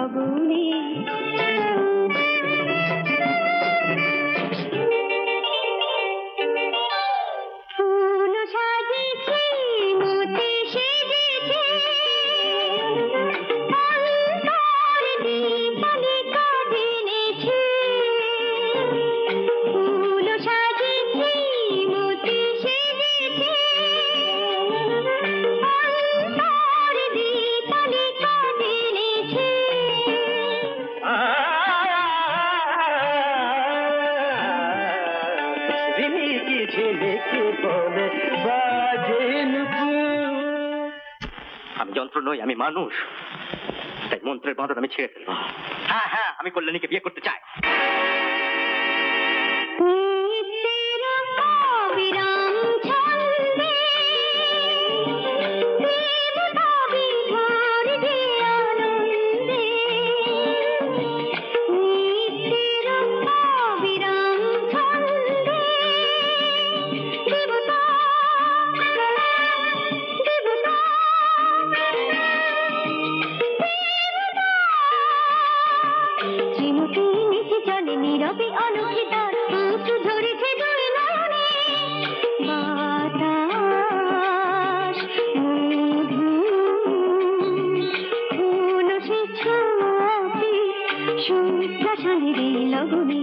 লগনে ফুল সাজিয়েছি মতি সেজেছে অন্তরে দীপালি কাঁদিনেছে ফুল সাজিয়েছি মতি সেজেছে অন্তরে দীপালি কাঁদিনেছে কি ছেলেকে বলে বাজেন আমি যন্ত্র নই, আমি মানুষ। তাই মন্ত্রের বাঁধন আমি ছেড়ে ফেলবো। হ্যাঁ হ্যাঁ, আমি কল্যাণীকে বিয়ে করতে চাই। নীরবে অলক্ষিতা উঁচু ধরেছে দুই নয়নে বাতাস মধু ফুল সে ছোঁয়াতে সুপ্রাসাদের লগনে